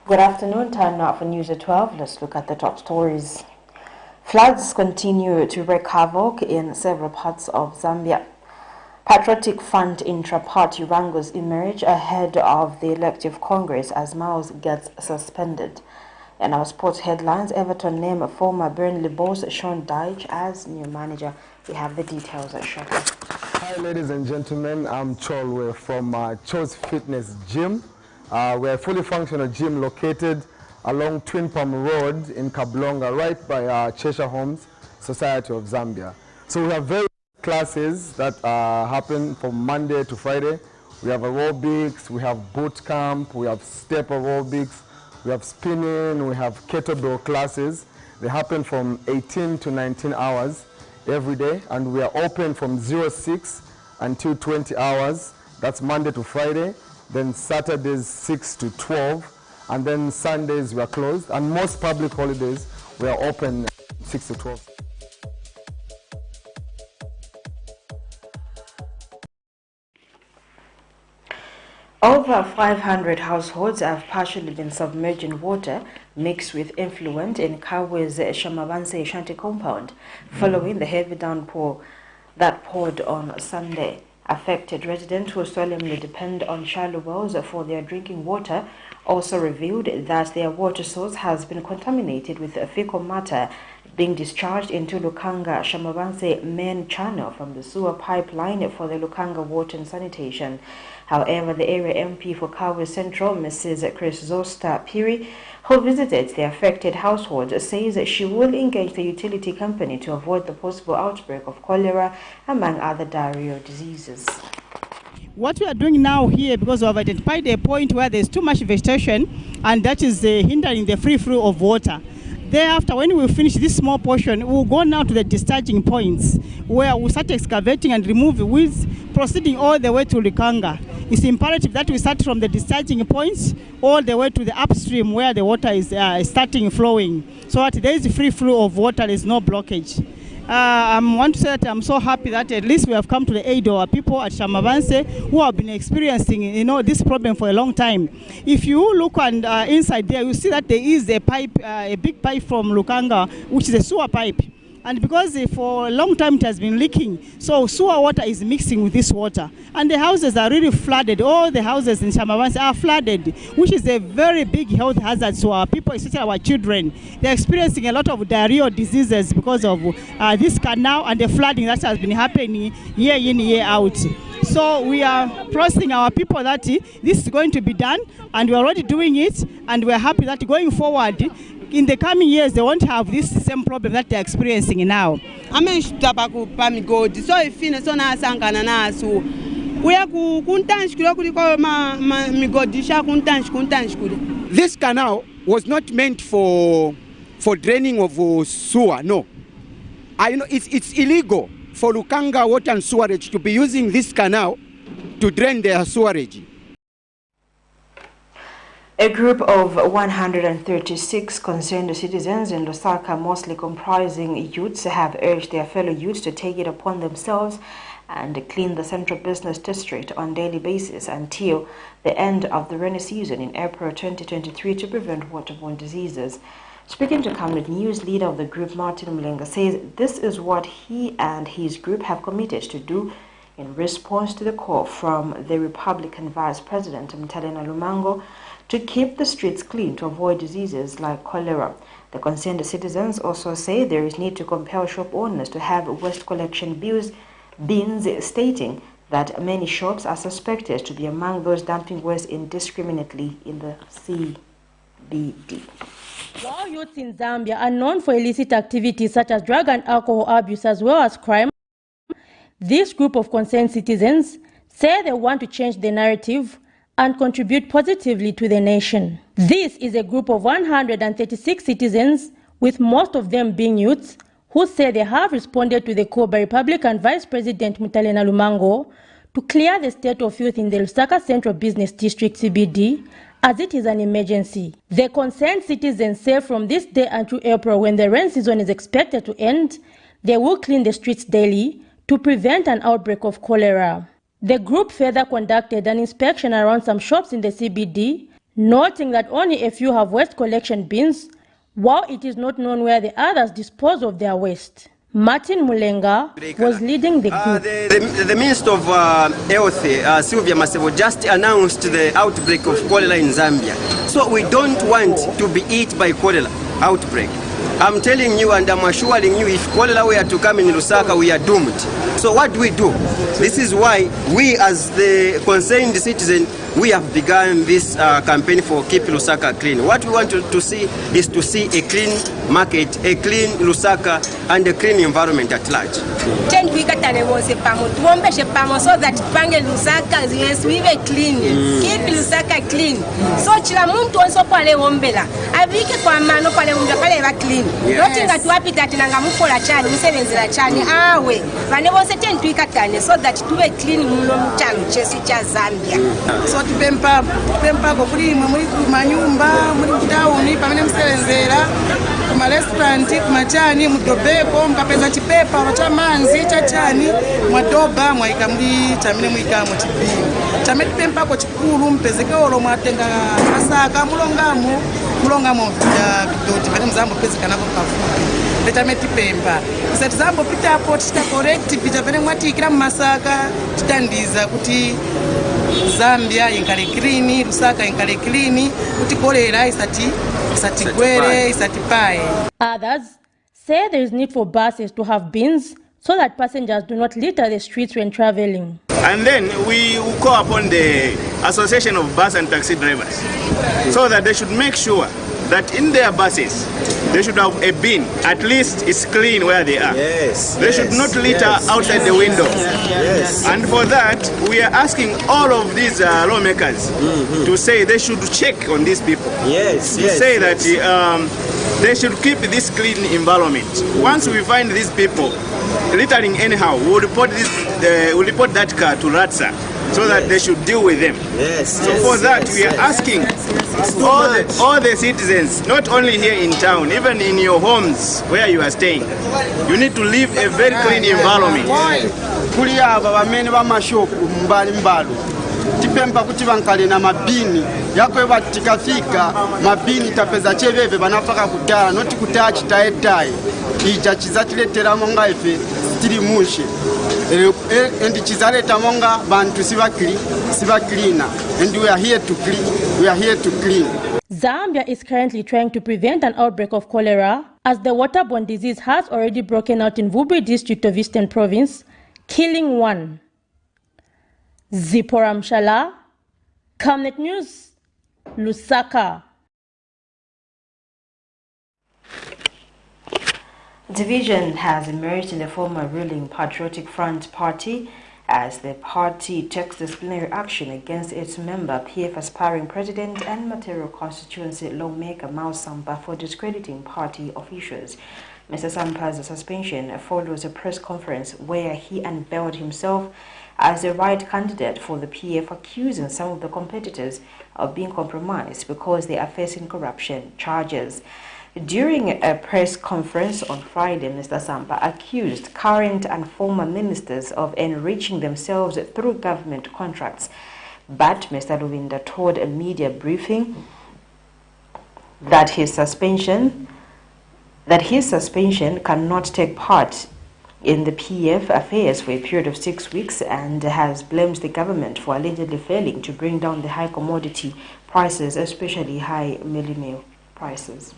Good afternoon, time now for News at 12. Let's look at the top stories. Floods continue to wreak havoc in several parts of Zambia. Patriotic Front intra-party wrangles emerge ahead of the elective Congress as Miles gets suspended. In our sports headlines, Everton name former Burnley boss Sean Dyche as new manager. We have the details shortly. Hi ladies and gentlemen, I'm Chol. We're from Cho's Fitness Gym. We're a fully functional gym located along Twin Palm Road in Kablonga, right by Cheshire Homes Society of Zambia. So we have various classes that happen from Monday to Friday. We have aerobics, we have boot camp, we have step aerobics, we have spinning, we have kettlebell classes. They happen from 18 to 19 hours every day, and we are open from 06 until 20 hours. That's Monday to Friday. Then Saturdays 6 to 12, and then Sundays we are closed, and most public holidays we are open 6 to 12. Over 500 households have partially been submerged in water mixed with effluent in Kawe's Shamabanse Shanty compound following the heavy downpour that poured on Sunday. Affected residents who solemnly depend on shallow wells for their drinking water also revealed that their water source has been contaminated with fecal matter being discharged into Lukanga Shamabanse main channel from the sewer pipeline for the Lukanga water and sanitation. However, the area MP for Kawe Central, Mrs. Chris Zosta Piri, who visited the affected household, says she will engage the utility company to avoid the possible outbreak of cholera, among other diarrheal diseases. What we are doing now here, because we have identified a point where there's too much vegetation, and that is hindering the free flow of water. Thereafter, when we finish this small portion, we'll go now to the discharging points, where we'll start excavating and remove the weeds, proceeding all the way to Lukanga. It's imperative that we start from the discharging points all the way to the upstream where the water is starting flowing, so that there is free flow of water, there is no blockage. I want to say that I'm so happy that at least we have come to the aid of our people at Shamabanse who have been experiencing, this problem for a long time. If you look and inside there, you see that there is a pipe, a big pipe from Lukanga, which is a sewer pipe. And because for a long time it has been leaking, so sewer water is mixing with this water. And the houses are really flooded. All the houses in Shamabanse are flooded, which is a very big health hazard to our people, especially our children. They're experiencing a lot of diarrheal diseases because of this canal and the flooding that has been happening year in, year out. So we are promising our people that this is going to be done, and we're already doing it, and we're happy that going forward, in the coming years, they won't have this same problem that they're experiencing now. This canal was not meant for draining of sewer, no. It's illegal for Lukanga water and sewerage to be using this canal to drain their sewerage. A group of 136 concerned citizens in Lusaka, mostly comprising youths, have urged their fellow youths to take it upon themselves and clean the central business district on a daily basis until the end of the rainy season in April 2023 to prevent waterborne diseases. Speaking to Camnet News, leader of the group, Martin Mlenga, says this is what he and his group have committed to do in response to the call from the Republican Vice President, Mtalena Lumango, to keep the streets clean to avoid diseases like cholera. The concerned citizens also say there is need to compel shop owners to have waste collection bins, stating that many shops are suspected to be among those dumping waste indiscriminately in the CBD. While youths in Zambia are known for illicit activities such as drug and alcohol abuse as well as crime, this group of concerned citizens say they want to change the narrative and contribute positively to the nation. This is a group of 136 citizens, with most of them being youths, who say they have responded to the call by Republican Vice President Mtalena Lumango to clear the state of youth in the Lusaka Central Business District CBD, as it is an emergency. The concerned citizens say from this day until April, when the rain season is expected to end, they will clean the streets daily to prevent an outbreak of cholera. The group further conducted an inspection around some shops in the CBD, noting that only a few have waste collection bins, while it is not known where the others dispose of their waste. Martin Mulenga was leading the group. The Minister of Health, Sylvia Masebo, just announced the outbreak of cholera in Zambia. So we don't want to be hit by cholera outbreak. I'm telling you and I'm assuring you, if cholera were to come in Lusaka, we are doomed. So what do? This is why we as the concerned citizen, we have begun this campaign for Keep Lusaka Clean. What we want to see is to see a clean market, a clean Lusaka, and a clean environment at large. So that Lusaka we be clean, keep Lusaka clean. So chila muntu onso pale wombela, abike kwa mano pale wombela pale eba clean. Nothing that wapita tinanga mukola chani, musebenzera chani awe. Bane bose twikatane so that tuwe clean muno mchalo chesu cha Zambia. So tipempa ko kuli muri manyumba muri town pamene musebenzera kuma restaurant kuma chani mudobeko mukapeza chipepa wachamanzi chachani mwadoba mwaika muri chamene muika mu chipini chamene tipempa ko chikulu mpezeke olo mwatenga masaka mulongamo ya bidoti pamene mzambo pezeka napo pafupi chamene tipempa isati zambo pita apo tita correct pita pamene mwatikira masaka titandiza kuti Zambia inkale clean, Lusaka inkale clean, kuti cholera isati gwere, isati pae. Others say there is need for buses to have bins so that passengers do not litter the streets when traveling. And then we call upon the Association of Bus and Taxi Drivers so that they should make sure that in their buses they should have a bin. At least it's clean where they are. They should not litter outside the window. And for that, we are asking all of these lawmakers to say they should check on these people. Say that they should keep this clean environment. Once we find these people littering anyhow, we'll report that car to RATSA so that they should deal with them. So for that, we are asking all the citizens, not only here in town, even in your homes where you are staying, you need to live a very clean environment. Tipempa kuti vankale na mabini yakweva tikafika mabini tapeza cheveve vanafaka kudala noti kutaya chitaetaye ija chizatiletera monga ife tiri mushe and chizaleta monga bantu siva cleaner and we are here to clean. Zambia is currently trying to prevent an outbreak of cholera as the waterborne disease has already broken out in Vubri district of Eastern Province, killing one. Zipporah Mshala, Camnet News, Lusaka. Division has emerged in the former ruling Patriotic Front Party as the party takes disciplinary action against its member, PF aspiring president and Material constituency lawmaker Mao Sampa for discrediting party officials. Mr. Sampa's suspension follows a press conference where he unveiled himself as the right candidate for the PF, accusing some of the competitors of being compromised because they are facing corruption charges. During a press conference on Friday, Mr. Sampa accused current and former ministers of enriching themselves through government contracts. But Mr. Luwinda told a media briefing that his suspension cannot take part in the PF affairs for a period of 6 weeks and has blamed the government for allegedly failing to bring down the high commodity prices, especially high milling prices.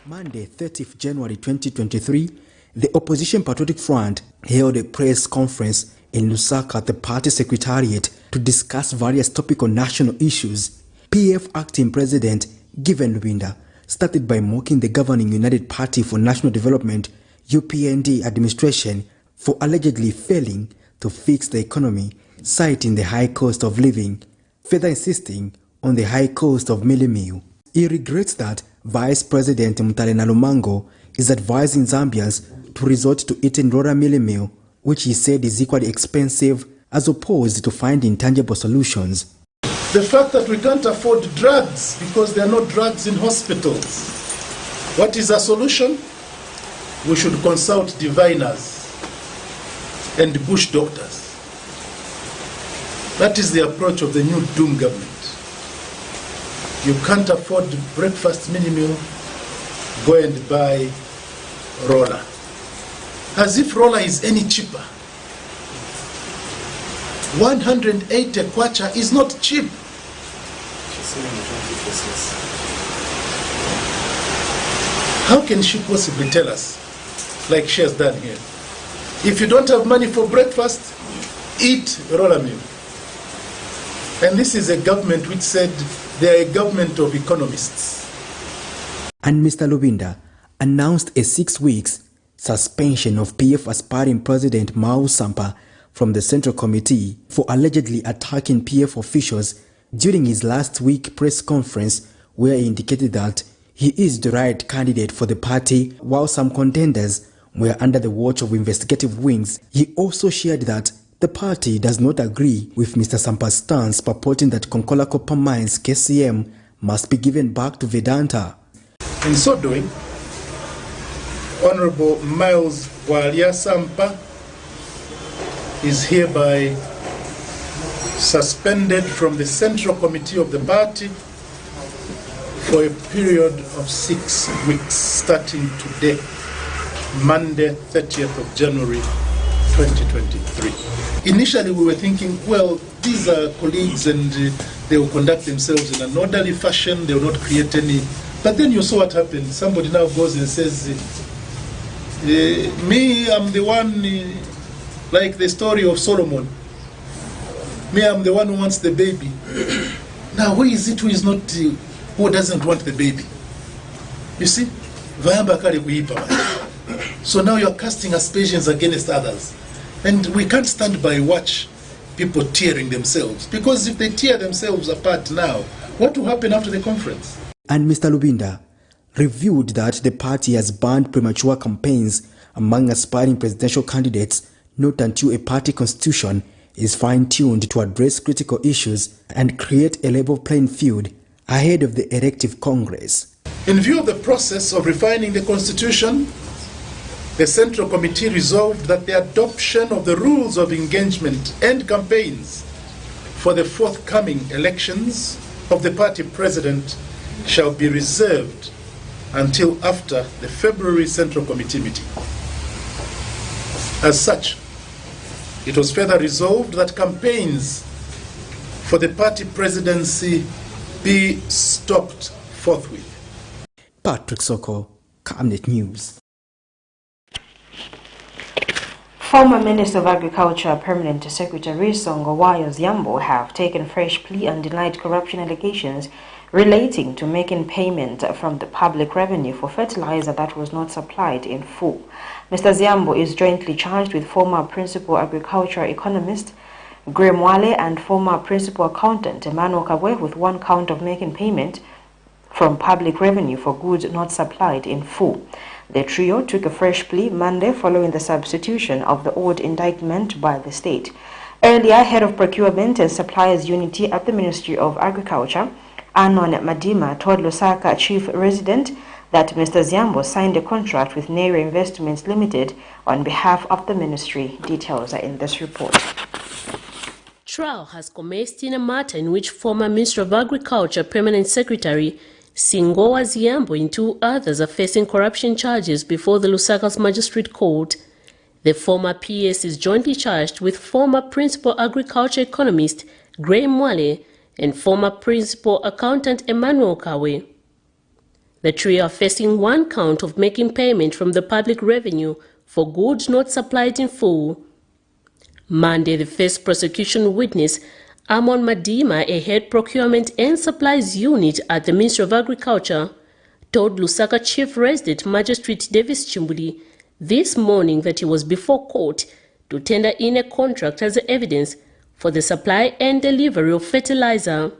Monday, 30th January 2023, the Opposition Patriotic Front held a press conference in Lusaka at the party secretariat to discuss various topical national issues. PF acting president Given Lubinda started by mocking the governing United Party for National Development UPND administration for allegedly failing to fix the economy, citing the high cost of living, further insisting on the high cost of milling meal. He regrets that Vice President Mtalena Lumango is advising Zambians to resort to eating raw milling meal, which he said is equally expensive as opposed to finding tangible solutions. The fact that we can't afford drugs because there are no drugs in hospitals. What is the solution? We should consult diviners and bush doctors. That is the approach of the new Doom government. You can't afford breakfast mini meal, go and buy roller. As if roller is any cheaper. 180 kwacha is not cheap. How can she possibly tell us, like she has done here? If you don't have money for breakfast, eat roller meal. And this is a government which said they are a government of economists. And Mr. Lubinda announced a 6 weeks suspension of PF aspiring President Mao Sampa from the Central Committee for allegedly attacking PF officials during his last week press conference, where he indicated that he is the right candidate for the party, while some contenders were under the watch of investigative wings. He also shared that the party does not agree with Mr. Sampa's stance, purporting that Konkola Copper Mines KCM must be given back to Vedanta. In so doing, Honorable Miles Walia Sampa is hereby suspended from the Central Committee of the party for a period of 6 weeks, starting today, Monday, 30th of January, 2023. Initially, we were thinking, well, these are colleagues and they will conduct themselves in an orderly fashion, they will not create any. But then you saw what happened. Somebody now goes and says, me, I'm the one, like the story of Solomon. Me, I'm the one who wants the baby. Now, who is it who is not, who doesn't want the baby? You see? So now you're casting aspersions against others. And we can't stand by and watch people tearing themselves. Because if they tear themselves apart now, what will happen after the conference? And Mr. Lubinda revealed that the party has banned premature campaigns among aspiring presidential candidates, not until a party constitution is fine-tuned to address critical issues and create a level playing field ahead of the elective Congress. In view of the process of refining the Constitution, the Central Committee resolved that the adoption of the rules of engagement and campaigns for the forthcoming elections of the party president shall be reserved until after the February Central Committee meeting. As such, it was further resolved that campaigns for the party presidency be stopped forthwith. Patrick Soko, Camnet News. Former Minister of Agriculture, Permanent Secretary Songowayo Ziambo have taken fresh plea and denied corruption allegations relating to making payment from the public revenue for fertilizer that was not supplied in full. Mr. Ziambo is jointly charged with former Principal Agriculture Economist Graham Wale and former Principal Accountant Emmanuel Kabwe with one count of making payment from public revenue for goods not supplied in full. The trio took a fresh plea Monday following the substitution of the old indictment by the state. Earlier, Head of Procurement and Suppliers Unity at the Ministry of Agriculture, Anon Madima, told Lusaka Chief Resident that Mr. Ziambo signed a contract with Naira Investments Limited on behalf of the ministry. Details are in this report. Trial has commenced in a matter in which former Minister of Agriculture Permanent Secretary Singowa Ziambo and two others are facing corruption charges before the Lusaka's Magistrate Court. The former PS is jointly charged with former Principal Agriculture Economist Graham Wale and former Principal Accountant Emmanuel Kawe. The trio are facing one count of making payment from the public revenue for goods not supplied in full. Monday, the first prosecution witness, Amon Madima, a head procurement and supplies unit at the Ministry of Agriculture, told Lusaka Chief Resident Magistrate Davis Chimbuli this morning that he was before court to tender in a contract as evidence for the supply and delivery of fertilizer.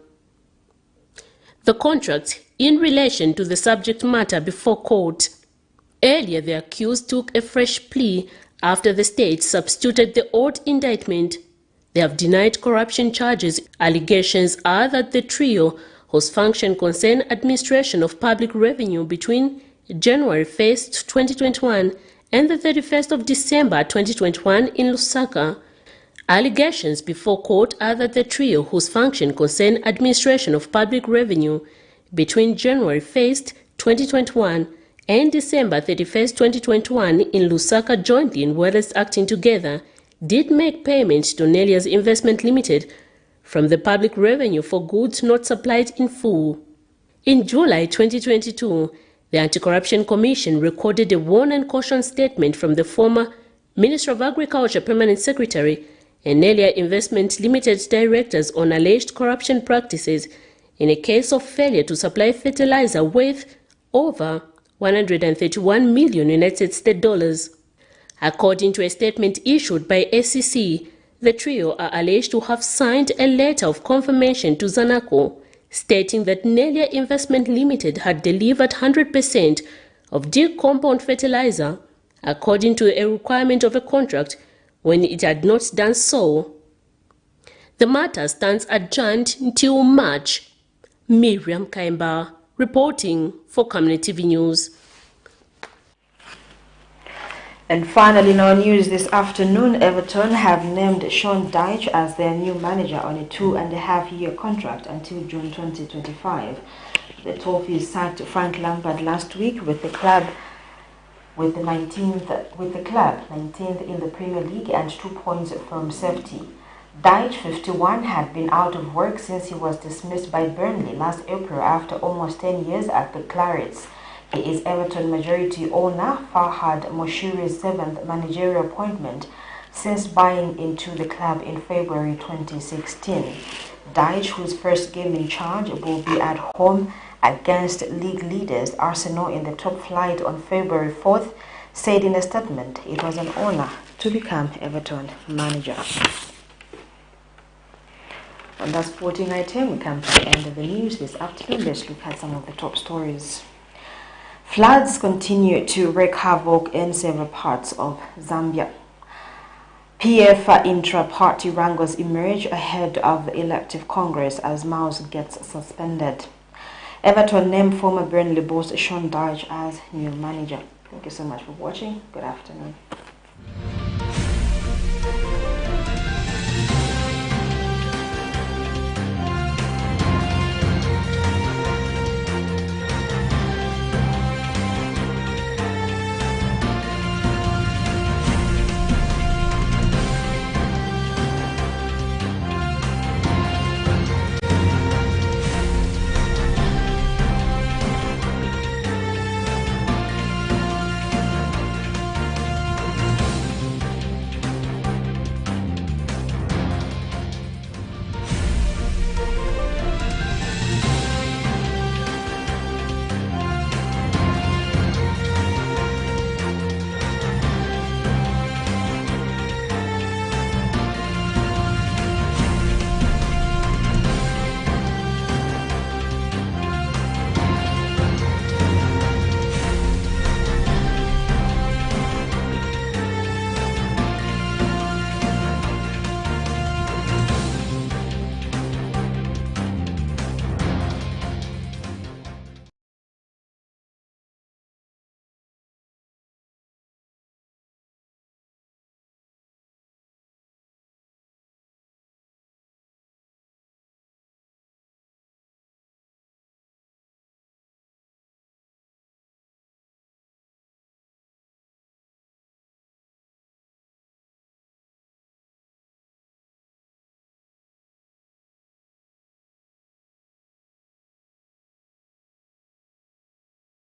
The contract in relation to the subject matter before court. Earlier, the accused took a fresh plea after the state substituted the old indictment. They have denied corruption charges. Allegations are that the trio, whose function concern administration of public revenue between January 1st, 2021 and the 31st of December 2021 in Lusaka. Allegations before court are that the trio, whose function concern administration of public revenue between January 1st, 2021 and December 31st, 2021 in Lusaka jointly in Wales acting together did make payments to Nelia's Investment Limited from the public revenue for goods not supplied in full. In July 2022, the Anti-Corruption Commission recorded a warn and caution statement from the former Minister of Agriculture Permanent Secretary and Nelia Investment Limited directors on alleged corruption practices in a case of failure to supply fertilizer worth over $131 million United States dollars. According to a statement issued by SEC, the trio are alleged to have signed a letter of confirmation to Zanaco, stating that Nelia Investment Limited had delivered 100% of D-compound fertilizer according to a requirement of a contract when it had not done so. The matter stands adjourned until March. Miriam Kaimba reporting for Camnet TV News. And finally, in our news this afternoon, Everton have named Sean Dyche as their new manager on a 2.5-year contract until June 2025. The Toffees sacked Frank Lampard last week with the club 19th in the Premier League and 2 points from safety. Dyche, 51, had been out of work since he was dismissed by Burnley last April after almost 10 years at the Clarets. He is Everton majority owner Farhad Moshiri's 7th managerial appointment since buying into the club in February 2016. Dyche, whose first game in charge will be at home against league leaders Arsenal in the top flight on February 4th, said in a statement it was an honor to become Everton manager. On that sporting item, we come to the end of the news this afternoon. Let's look at some of the top stories. Floods continue to wreak havoc in several parts of Zambia. PF intra-party wrangles emerge ahead of the elective Congress as Mouse gets suspended. Everton named former Burnley boss Sean Dyche as new manager. Thank you so much for watching. Good afternoon.